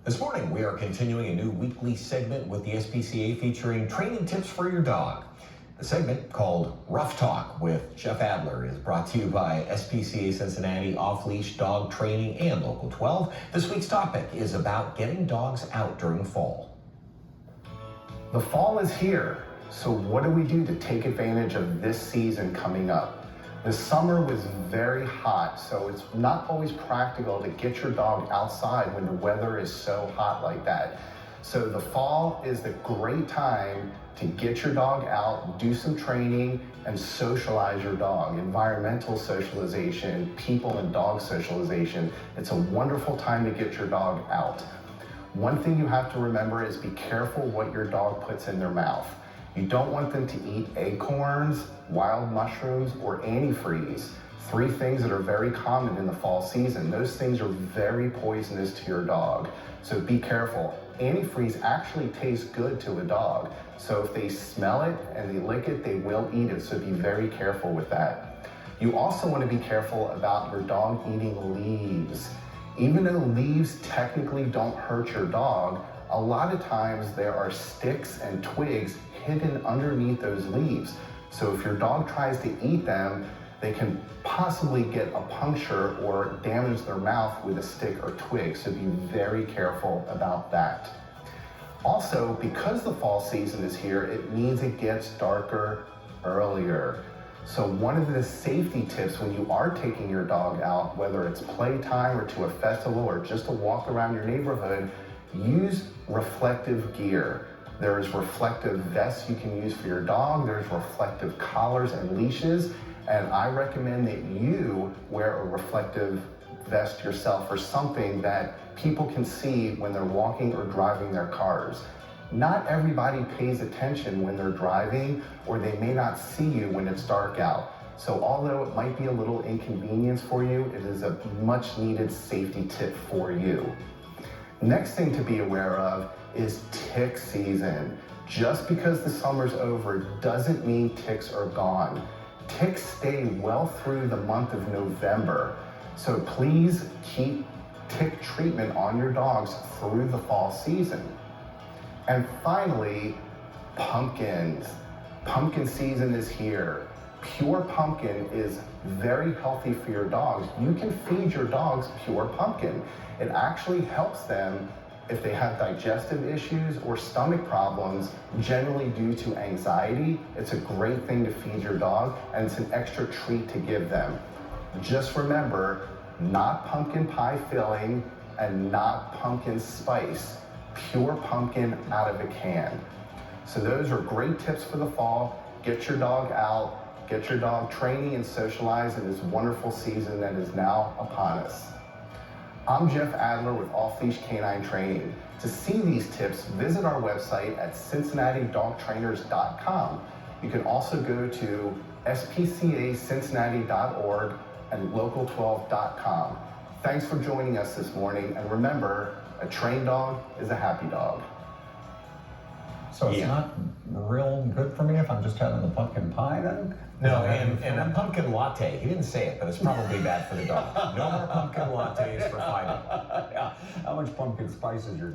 This morning, we are continuing a new weekly segment with the SPCA featuring training tips for your dog. The segment, called Rough Talk with Chef Adler, is brought to you by SPCA Cincinnati, Off Leash Dog Training, and Local 12. This week's topic is about getting dogs out during fall. The fall is here, so what do we do to take advantage of this season coming up? The summer was very hot, so it's not always practical to get your dog outside when the weather is so hot like that. So the fall is the great time to get your dog out, do some training, and socialize your dog. Environmental socialization, people and dog socialization. It's a wonderful time to get your dog out. One thing you have to remember is be careful what your dog puts in their mouth. You don't want them to eat acorns, wild mushrooms, or antifreeze. 3 things that are very common in the fall season. Those things are very poisonous to your dog, so be careful. Antifreeze actually tastes good to a dog, so if they smell it and they lick it, they will eat it, so be very careful with that. You also want to be careful about your dog eating leaves. Even though leaves technically don't hurt your dog, a lot of times there are sticks and twigs hidden underneath those leaves. So if your dog tries to eat them, they can possibly get a puncture or damage their mouth with a stick or twig, so be very careful about that. Also, because the fall season is here, it means it gets darker earlier. So one of the safety tips when you are taking your dog out, whether it's playtime or to a festival or just a walk around your neighborhood, use reflective gear. There's reflective vests you can use for your dog, there's reflective collars and leashes, and I recommend that you wear a reflective vest yourself or something that people can see when they're walking or driving their cars. Not everybody pays attention when they're driving, or they may not see you when it's dark out. So although it might be a little inconvenience for you, it is a much needed safety tip for you. Next thing to be aware of is tick season. Just because the summer's over doesn't mean ticks are gone. Ticks stay well through the month of November. So please keep tick treatment on your dogs through the fall season. And finally, pumpkins. Pumpkin season is here. Pure pumpkin is very healthy for your dogs. You can feed your dogs pure pumpkin. It actually helps them if they have digestive issues or stomach problems, generally due to anxiety. It's a great thing to feed your dog, and it's an extra treat to give them. Just remember, not pumpkin pie filling and not pumpkin spice. Pure pumpkin out of a can. So those are great tips for the fall. Get your dog out, get your dog training and socialize in this wonderful season that is now upon us. I'm Jeff Adler with Off Leash K9 Training. To see these tips, visit our website at cincinnatidogtrainers.com. You can also go to spcacincinnati.org and local12.com. Thanks for joining us this morning, and remember, a trained dog is a happy dog. So it's not real good for me if I'm just having the pumpkin pie then? No, and a pumpkin latte. He didn't say it, but it's probably bad for the dog. No more pumpkin lattes for fighting. Yeah. How much pumpkin spice is your dog?